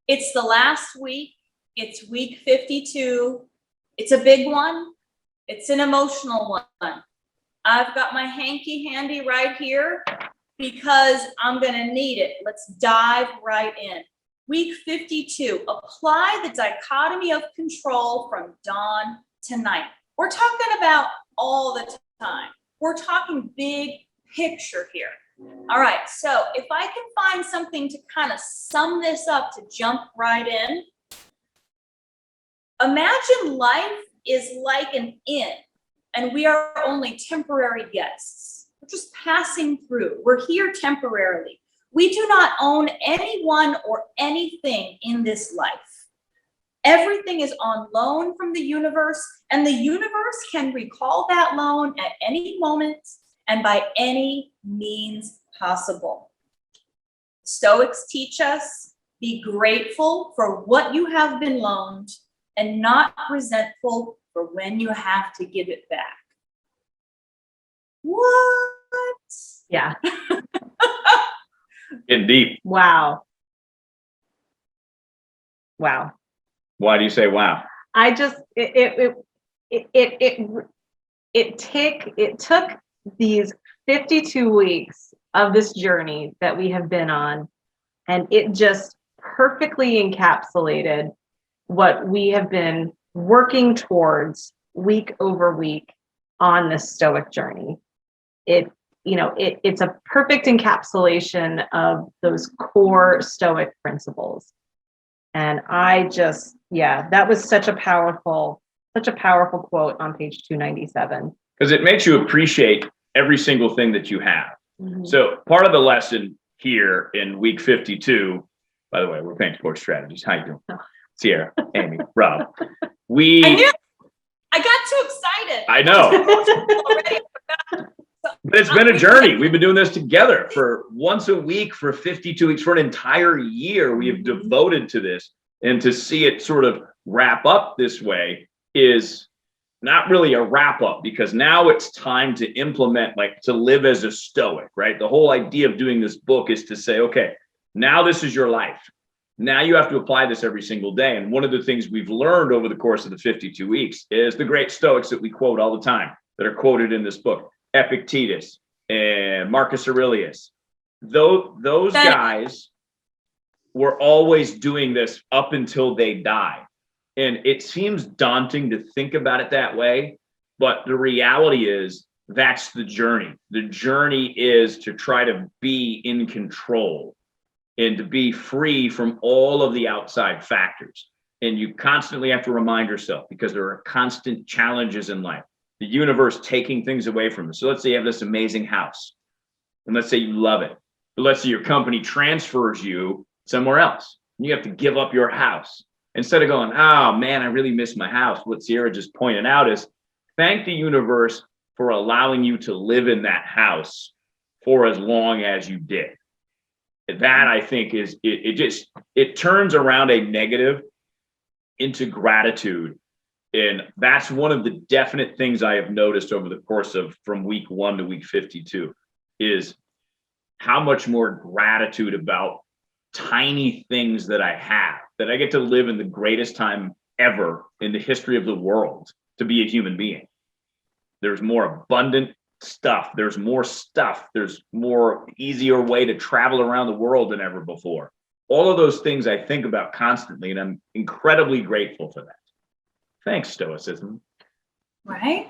It's the last week. It's week 52. It's a big one. It's an emotional one. I've got my hanky handy right here because I'm going to need it. Let's dive right in. Week 52, apply the dichotomy of control from dawn to night. We're talking about all the time. We're talking big picture here. All right, so if I can find something to kind of sum this up, to jump right in, imagine life is like an inn and we are only temporary guests. We're just passing through. We're here temporarily. We do not own anyone or anything in this life. Everything is on loan from the universe, and the universe can recall that loan at any moment and by any means possible. Stoics teach us, be grateful for what you have been loaned and not resentful for when you have to give it back. What? Yeah. Indeed. Wow. Wow. Why do you say wow? I just it took these 52 weeks of this journey that we have been on, and it just perfectly encapsulated what we have been working towards week over week on this Stoic journey. It's a perfect encapsulation of those core Stoic principles. And that was such a powerful quote on page 297. Because it makes you appreciate every single thing that you have. Mm-hmm. So part of the lesson here in week 52, by the way, we're Painted Porch Strategies. How you doing? Oh. Sierra, Amy, Rob. I got too excited. I know. But it's been a journey. We've been doing this together for once a week for 52 weeks, for an entire year. We have devoted to this, and to see it sort of wrap up this way is not really a wrap up, because now it's time to implement, like to live as a Stoic, right? The whole idea of doing this book is to say, okay, now this is your life. Now you have to apply this every single day. And one of the things we've learned over the course of the 52 weeks is the great Stoics that we quote all the time, that are quoted in this book. Epictetus and Marcus Aurelius, those guys were always doing this up until they died. And it seems daunting to think about it that way, but the reality is that's the journey. The journey is to try to be in control and to be free from all of the outside factors. And you constantly have to remind yourself, because there are constant challenges in life. The universe taking things away from us. So let's say you have this amazing house, and let's say you love it. But let's say your company transfers you somewhere else, and you have to give up your house. Instead of going, oh man, I really miss my house. What Sierra just pointed out is, thank the universe for allowing you to live in that house for as long as you did. That, I think, is it turns around a negative into gratitude. And that's one of the definite things I have noticed over the course of from week 1 to week 52 is how much more gratitude about tiny things that I have, that I get to live in the greatest time ever in the history of the world to be a human being. There's more abundant stuff. There's more stuff. There's more easier way to travel around the world than ever before. All of those things I think about constantly, and I'm incredibly grateful for that. Thanks, Stoicism. Right?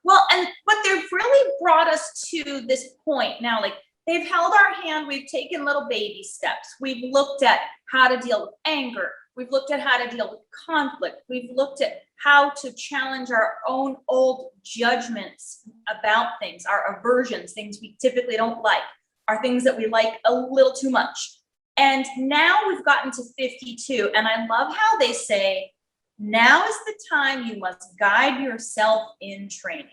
Well, but they've really brought us to this point now. Like, they've held our hand. We've taken little baby steps. We've looked at how to deal with anger. We've looked at how to deal with conflict. We've looked at how to challenge our own old judgments about things, our aversions, things we typically don't like, are things that we like a little too much. And now we've gotten to 52. And I love how they say, now is the time you must guide yourself in training.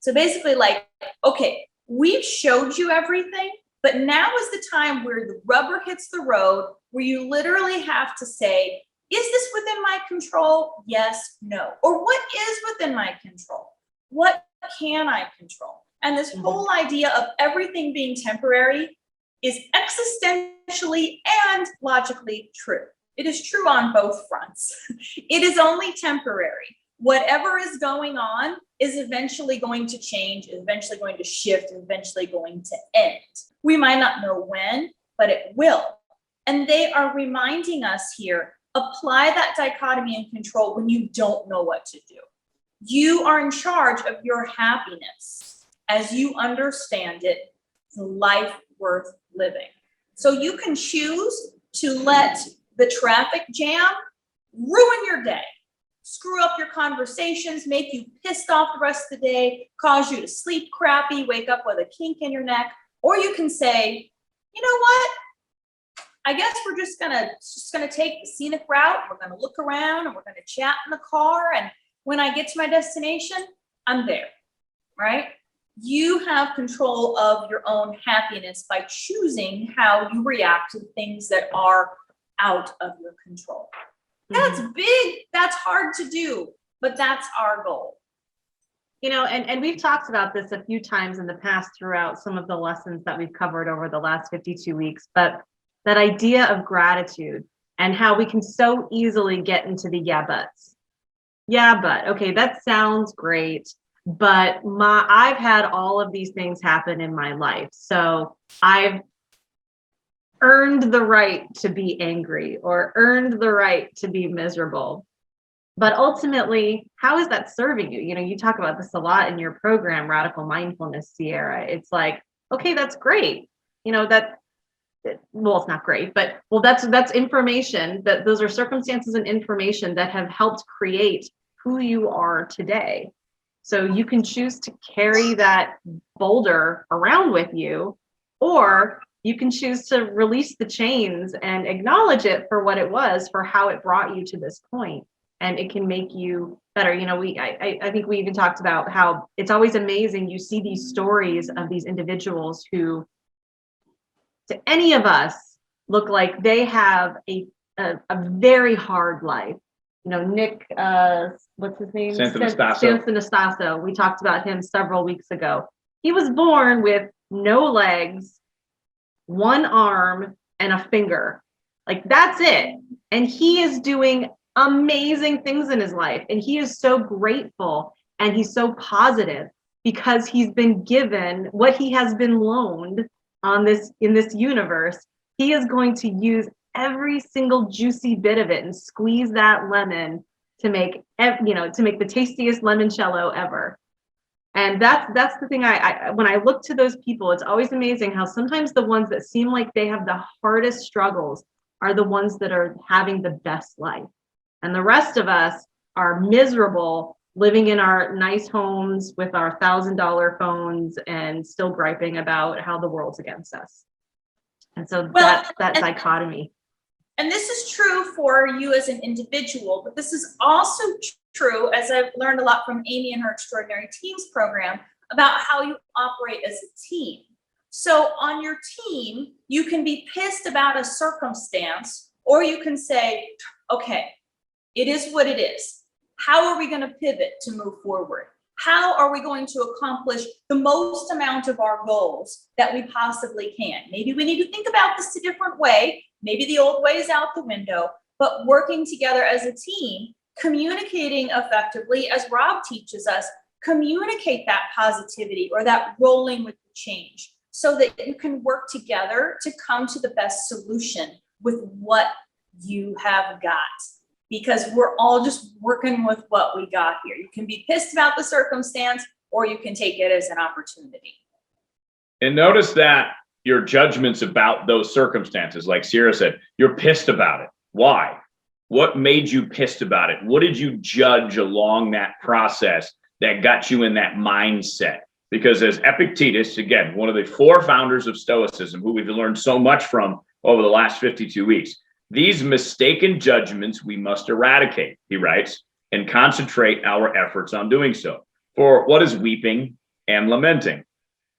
So basically, like, okay, we've showed you everything, but now is the time where the rubber hits the road, where you literally have to say, is this within my control? Yes, no. Or what is within my control? What can I control? And this whole idea of everything being temporary is existentially and logically true. It is true on both fronts. It is only temporary. Whatever is going on is eventually going to change, is eventually going to shift, is eventually going to end. We might not know when, but it will. And they are reminding us here, apply that dichotomy and control when you don't know what to do. You are in charge of your happiness as you understand it, the life worth living. So you can choose to let the traffic jam ruin your day, screw up your conversations, make you pissed off the rest of the day, cause you to sleep crappy, wake up with a kink in your neck. Or you can say, you know what? I guess we're just gonna take the scenic route. We're gonna look around and we're gonna chat in the car. And when I get to my destination, I'm there, right? You have control of your own happiness by choosing how you react to things that are out of your control. That's big, that's hard to do, but that's our goal. You know, and we've talked about this a few times in the past throughout some of the lessons that we've covered over the last 52 weeks, but that idea of gratitude and how we can so easily get into the yeah buts. Yeah, but okay, that sounds great, but I've had all of these things happen in my life. So I've earned the right to be angry or earned the right to be miserable. But ultimately, how is that serving you? You know, you talk about this a lot in your program, Radical Mindfulness, Sierra. It's like, okay, that's great. You know, well, it's not great, but well, that's information, that those are circumstances and information that have helped create who you are today. So you can choose to carry that boulder around with you, or you can choose to release the chains and acknowledge it for what it was, for how it brought you to this point. And it can make you better. You know, I think we even talked about how it's always amazing. You see these stories of these individuals who, to any of us, look like they have a very hard life. You know, Nick, what's his name? Santanastasso. We talked about him several weeks ago. He was born with no legs, one arm, and a finger. Like, that's it. And he is doing amazing things in his life. And he is so grateful and he's so positive because he's been given what he has been loaned in this universe. He is going to use every single juicy bit of it and squeeze that lemon to make the tastiest limoncello ever. And that's the thing. I when I look to those people, it's always amazing how sometimes the ones that seem like they have the hardest struggles are the ones that are having the best life. And the rest of us are miserable, living in our nice homes with our $1,000 phones and still griping about how the world's against us. And so that dichotomy. And this is true for you as an individual, but this is also true, as I've learned a lot from Amy and her Extraordinary Teams program, about how you operate as a team. So on your team, you can be pissed about a circumstance, or you can say, okay, it is what it is. How are we going to pivot to move forward? How are we going to accomplish the most amount of our goals that we possibly can? Maybe we need to think about this a different way. Maybe the old way is out the window, but working together as a team, communicating effectively, as Rob teaches us, communicate that positivity or that rolling with the change so that you can work together to come to the best solution with what you have got. Because we're all just working with what we got here. You can be pissed about the circumstance, or you can take it as an opportunity. And notice that your judgments about those circumstances, like Sierra said, you're pissed about it. Why? What made you pissed about it? What did you judge along that process that got you in that mindset? Because as Epictetus, again, one of the four founders of Stoicism, who we've learned so much from over the last 52 weeks, these mistaken judgments we must eradicate, he writes, and concentrate our efforts on doing so. For what is weeping and lamenting?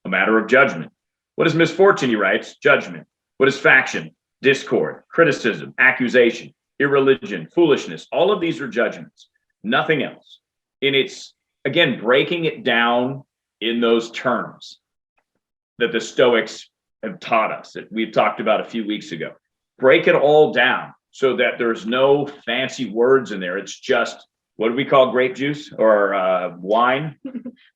A matter of judgment. What is misfortune, he writes? Judgment. What is faction? Discord, criticism, accusation, irreligion, foolishness. All of these are judgments, nothing else. And it's, again, breaking it down in those terms that the Stoics have taught us, that we've talked about a few weeks ago. Break it all down so that there's no fancy words in there. It's just, what do we call grape juice or wine?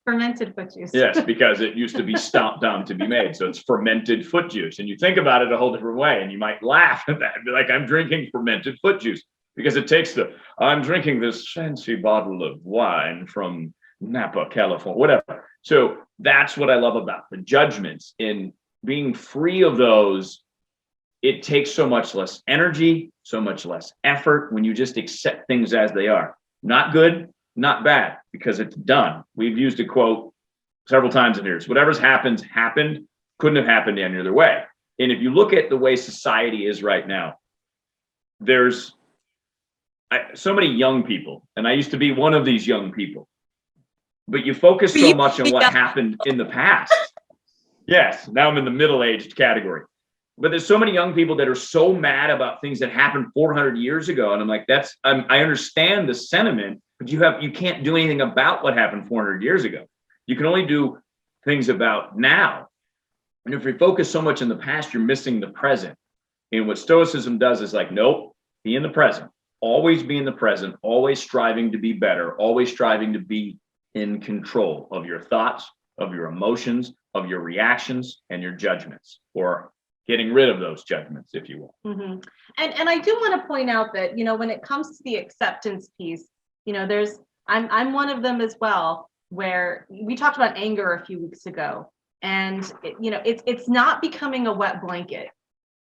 Fermented foot juice. Yes, because it used to be stomped down to be made. So it's fermented foot juice. And you think about it a whole different way, and you might laugh at that and be like, I'm drinking fermented foot juice, because it takes I'm drinking this fancy bottle of wine from Napa, California, whatever. So that's what I love about the judgments. In being free of those, it takes so much less energy, so much less effort when you just accept things as they are. Not good, not bad, because it's done. We've used a quote several times in here. It's whatever's happened, couldn't have happened any other way. And if you look at the way society is right now, there's so many young people, and I used to be one of these young people, but you focus so much on what happened in the past. Yes, now I'm in the middle-aged category. But there's so many young people that are so mad about things that happened 400 years ago. And I'm like, I understand the sentiment, but you can't do anything about what happened 400 years ago. You can only do things about now. And if you focus so much in the past, you're missing the present. And what Stoicism does is like, nope, be in the present. Always be in the present, always striving to be better, always striving to be in control of your thoughts, of your emotions, of your reactions, and your judgments, or getting rid of those judgments, if you will. Mm-hmm. And I do want to point out that, when it comes to the acceptance piece, I'm one of them as well, where we talked about anger a few weeks ago, and it's not becoming a wet blanket.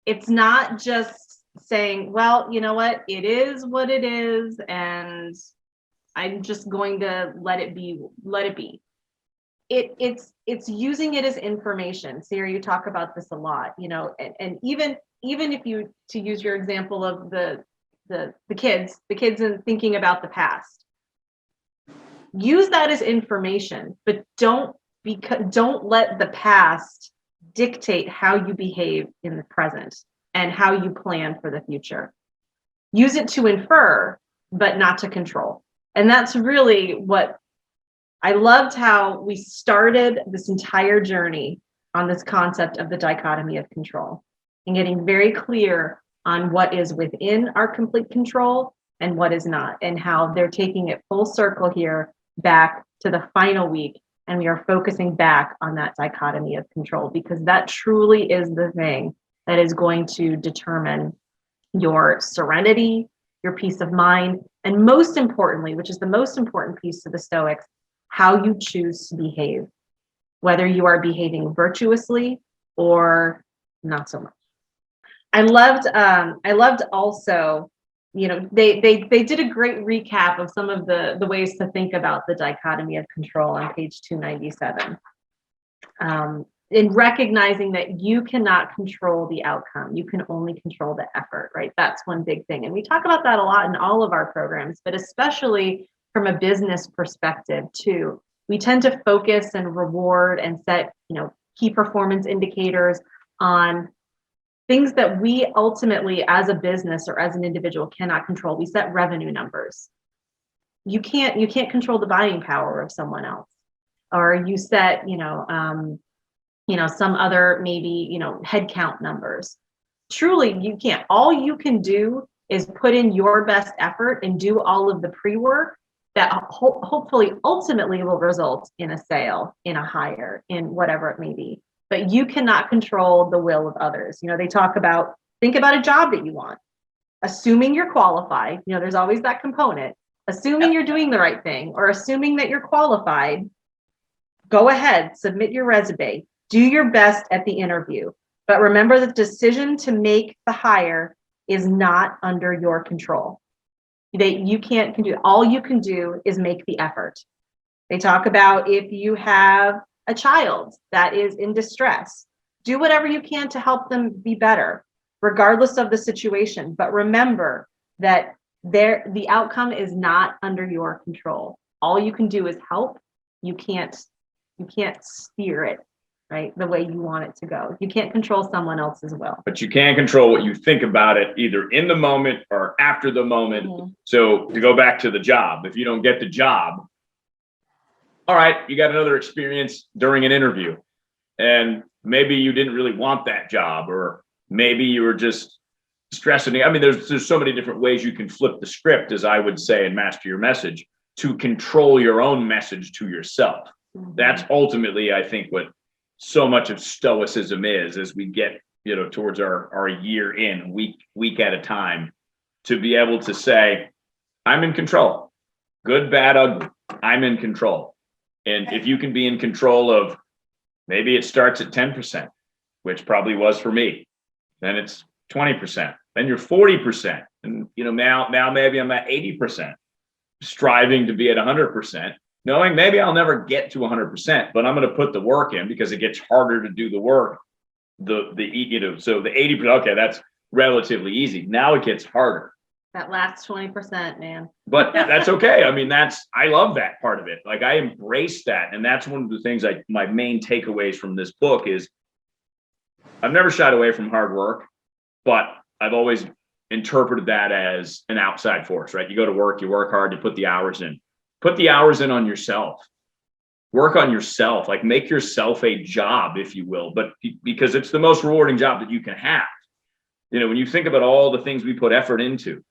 It's not just saying, well, you know what, it is what it is, and I'm just going to let it be. It's using it as information. Sarah, you talk about this a lot, and even if you, to use your example of the kids and thinking about the past, use that as information, but don't let the past dictate how you behave in the present and how you plan for the future. Use it to infer, but not to control. And that's really what I loved, how we started this entire journey on this concept of the dichotomy of control and getting very clear on what is within our complete control and what is not, and how they're taking it full circle here back to the final week. And we are focusing back on that dichotomy of control, because that truly is the thing that is going to determine your serenity, your peace of mind, and most importantly, which is the most important piece to the Stoics, how you choose to behave, whether you are behaving virtuously or not so much. I loved also, they did a great recap of some of the ways to think about the dichotomy of control on page 297. In recognizing that you cannot control the outcome, you can only control the effort, right? That's one big thing. And we talk about that a lot in all of our programs, but especially from a business perspective too. We tend to focus and reward and set, key performance indicators on things that we ultimately, as a business or as an individual, cannot control. We set revenue numbers. You can't control the buying power of someone else, or you set, some other maybe, headcount numbers. Truly, you can't. All you can do is put in your best effort and do all of the pre-work that hopefully ultimately will result in a sale, in a hire, in whatever it may be. But you cannot control the will of others. They think about a job that you want, assuming you're qualified. There's always that component. Assuming you're doing the right thing, or assuming that you're qualified, go ahead, submit your resume, do your best at the interview. But remember, the decision to make the hire is not under your control. You can't do. All you can do is make the effort. They talk about, if you have a child that is in distress, do whatever you can to help them be better, regardless of the situation. But remember that the outcome is not under your control. All you can do is help. You can't steer it, right, the way you want it to go. You can't control someone else's will. But you can control what you think about it, either in the moment or after the moment. Mm-hmm. So to go back to the job, if you don't get the job, all right, you got another experience during an interview, and maybe you didn't really want that job, or maybe you were just stressing. I mean, there's so many different ways you can flip the script, as I would say, and master your message to control your own message to yourself. That's ultimately, I think, what so much of Stoicism is, as we get, towards our year in, week at a time, to be able to say, I'm in control, good, bad, ugly, I'm in control. And if you can be in control of, maybe it starts at 10%, which probably was for me, then it's 20%, then you're 40%. And, now maybe I'm at 80%, striving to be at 100%, knowing maybe I'll never get to 100%, but I'm going to put the work in, because it gets harder to do the work. So the 80%, okay, that's relatively easy. Now it gets harder. That last 20%, man. But that's okay. I mean, I love that part of it. Like, I embrace that. And that's one of the things my main takeaways from this book is, I've never shied away from hard work, but I've always interpreted that as an outside force, right? You go to work, you work hard, you put the hours in. Put the hours in on yourself. Work on yourself, like make yourself a job, if you will, but because it's the most rewarding job that you can have. When you think about all the things we put effort into,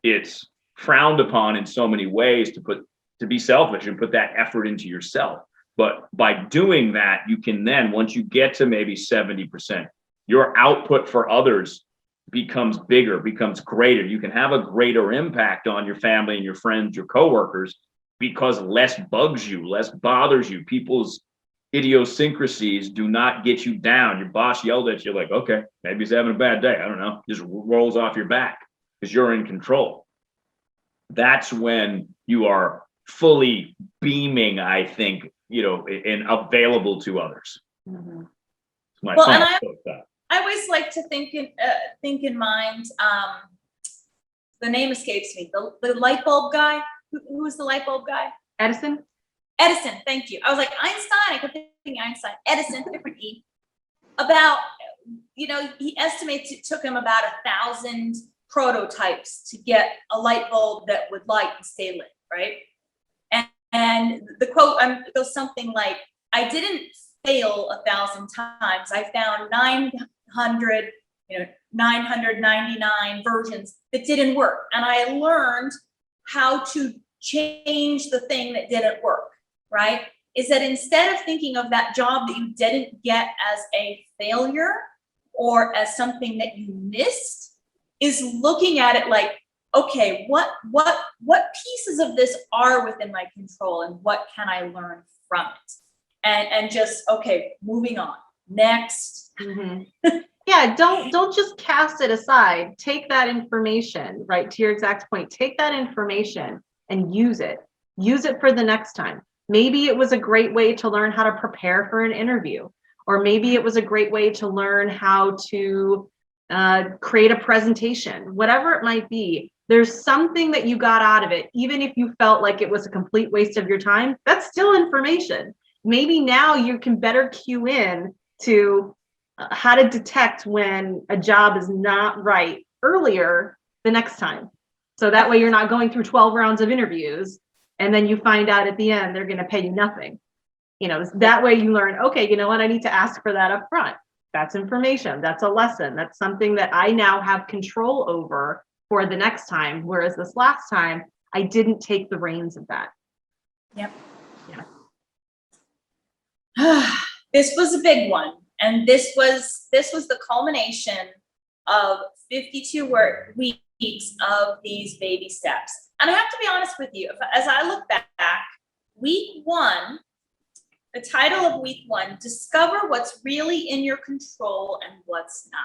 it's frowned upon in so many ways to be selfish and put that effort into yourself. But by doing that, you can then, once you get to maybe 70%, your output for others becomes bigger, becomes greater. You can have a greater impact on your family and your friends, your coworkers, because less bugs you, less bothers you. People's idiosyncrasies do not get you down. Your boss yelled at you, like, okay, maybe he's having a bad day. I don't know. Just rolls off your back because you're in control. That's when you are fully beaming, I think, and available to others. Mm-hmm. My well, and I always like to think in mind. The name escapes me. The light bulb guy. Who was the light bulb guy? Edison. Thank you. I was like, Einstein. I kept thinking Einstein. Edison, different E. About, he estimates it took him about 1,000 prototypes to get a light bulb that would light and stay lit, right? And the quote goes something like, I didn't fail 1,000 times. I found 999 versions that didn't work. And I learned how to change the thing that didn't work, right? Is that instead of thinking of that job that you didn't get as a failure or as something that you missed, is looking at it like, okay, what pieces of this are within my control and what can I learn from it? And just, okay, moving on. Next. Mm-hmm. Yeah, don't just cast it aside. Take that information, right? To your exact point, take that information and use it. Use it for the next time. Maybe it was a great way to learn how to prepare for an interview, or maybe it was a great way to learn how to create a presentation, whatever it might be. There's something that you got out of it, even if you felt like it was a complete waste of your time. That's still information. Maybe now you can better cue in to how to detect when a job is not right earlier the next time. So that way you're not going through 12 rounds of interviews and then you find out at the end they're going to pay you nothing. That way you learn, okay, you know what, I need to ask for that up front. That's information. That's a lesson. That's something that I now have control over for the next time. Whereas this last time, I didn't take the reins of that. Yep. Yeah. This was a big one. And this was the culmination of 52 weeks of these baby steps. And I have to be honest with you, as I look back, week 1, the title of week 1, discover what's really in your control and what's not.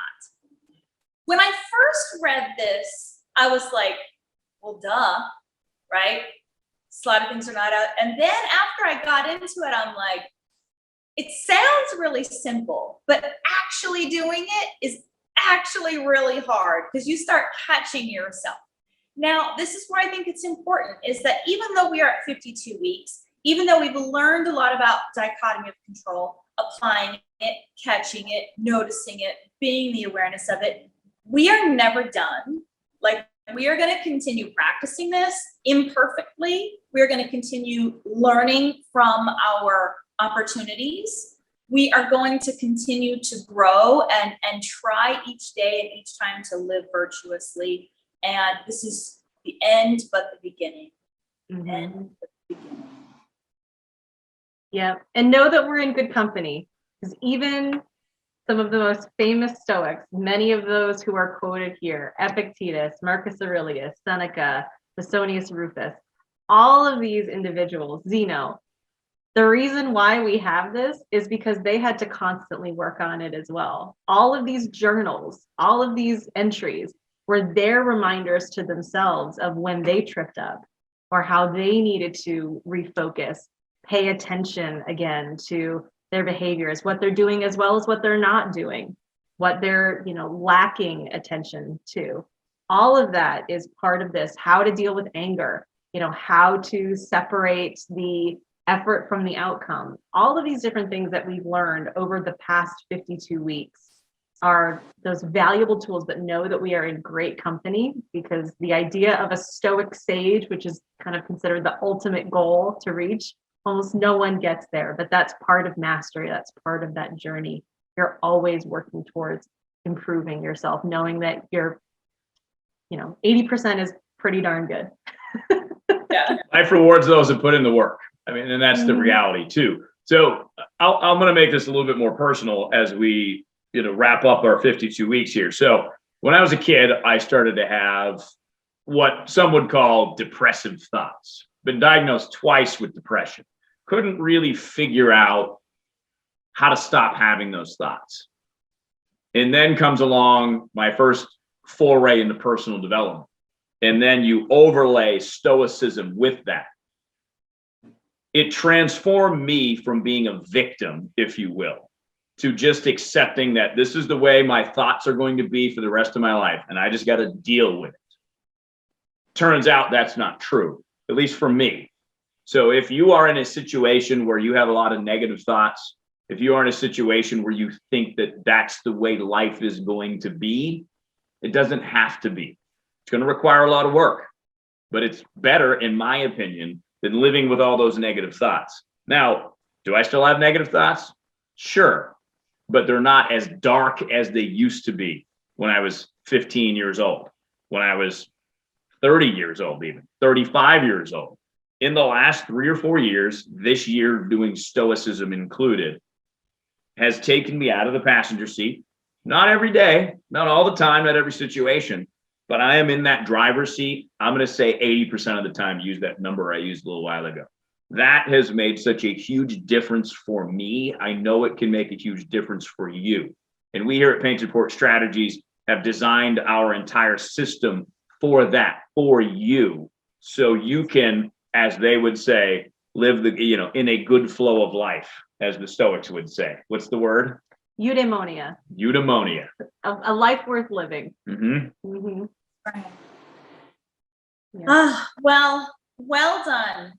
When I first read this, I was like, well, duh, right? A lot of things are not out. And then after I got into it, I'm like, it sounds really simple, but actually doing it is actually really hard because you start catching yourself. Now, this is where I think it's important, is that even though we are at 52 weeks, even though we've learned a lot about dichotomy of control, applying it, catching it, noticing it, being the awareness of it, we are never done. Like, we are going to continue practicing this imperfectly. We're going to continue learning from our opportunities. we are going to continue to grow and try each day and each time to live virtuously. And this is the end, but the beginning. Mhm. End, but the beginning. Yeah, and know that we're in good company, because even some of the most famous Stoics, many of those who are quoted here, Epictetus, Marcus Aurelius, Seneca, Musonius Rufus, all of these individuals, Zeno, the reason why we have this is because they had to constantly work on it as well. All of these journals, all of these entries were their reminders to themselves of when they tripped up or how they needed to refocus, pay attention again to their behaviors, what they're doing as well as what they're not doing, what they're, lacking attention to. All of that is part of this, how to deal with anger, how to separate the effort from the outcome. All of these different things that we've learned over the past 52 weeks are those valuable tools, but know that we are in great company, because the idea of a Stoic sage, which is kind of considered the ultimate goal to reach, almost no one gets there, but that's part of mastery. That's part of that journey. You're always working towards improving yourself, knowing that you're, 80% is pretty darn good. Yeah. Life rewards those that put in the work. I mean, and that's the Mhm. reality too. So I'm going to make this a little bit more personal as we, wrap up our 52 weeks here. So when I was a kid, I started to have what some would call depressive thoughts. Been diagnosed twice with depression. Couldn't really figure out how to stop having those thoughts. And then comes along my first foray into personal development. And then you overlay Stoicism with that. It transformed me from being a victim, if you will, to just accepting that this is the way my thoughts are going to be for the rest of my life, and I just got to deal with it. Turns out that's not true, at least for me. So if you are in a situation where you have a lot of negative thoughts, if you are in a situation where you think that that's the way life is going to be, it doesn't have to be. It's going to require a lot of work, but it's better, in my opinion, than living with all those negative thoughts. Now, do I still have negative thoughts? Sure, but they're not as dark as they used to be when I was 15 years old, when I was 30 years old, even 35 years old. In the last 3 or 4 years, this year doing Stoicism included, has taken me out of the passenger seat. Not every day, not all the time, not every situation, but I am in that driver's seat. I'm going to say 80% of the time, use that number I used a little while ago. That has made such a huge difference for me. I know it can make a huge difference for you. And we here at Painted Porch Strategies have designed our entire system for that, for you. So you can, as they would say, live in a good flow of life, as the Stoics would say. What's the word? Eudaimonia. Eudaimonia. A life worth living. Mm-hmm. Mm-hmm. Right. Yeah. Well done.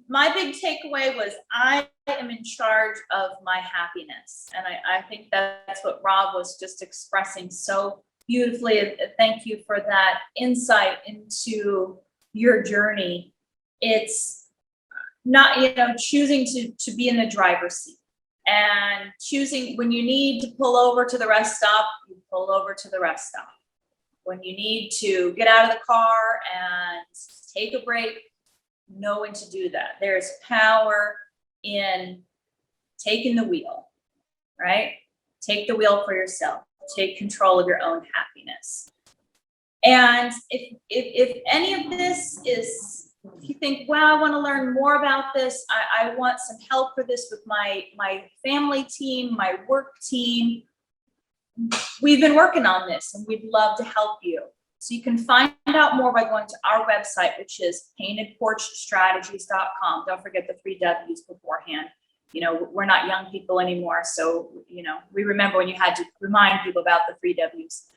My big takeaway was I am in charge of my happiness. And I think that's what Rob was just expressing so beautifully. Thank you for that insight into your journey. It's not, choosing to be in the driver's seat, and choosing when you need to pull over to the rest stop, you pull over to the rest stop. When you need to get out of the car and take a break, know when to do that. There's power in taking the wheel, right? Take the wheel for yourself. Take control of your own happiness. And if any of this is, if you think, wow, I want to learn more about this, I want some help for this with my family team, my work team, we've been working on this and we'd love to help you. So you can find out more by going to our website, which is paintedporchstrategies.com. Don't forget the 3 W's beforehand. We're not young people anymore. So, we remember when you had to remind people about the 3 W's.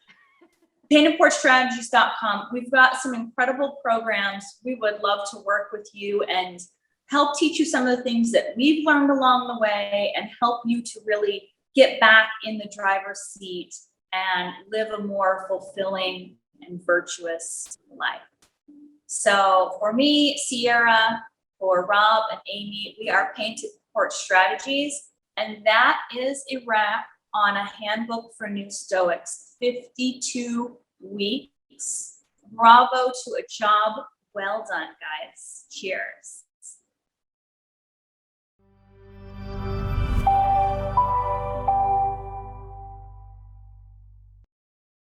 Paintedporchstrategies.com. We've got some incredible programs. We would love to work with you and help teach you some of the things that we've learned along the way and help you to really get back in the driver's seat and live a more fulfilling and virtuous life. So for me, Sierra, for Rob and Amy, we are Painted Porch Strategies, And that is a wrap on a handbook for new Stoics, 52 weeks. Bravo to a job well done, guys. Cheers.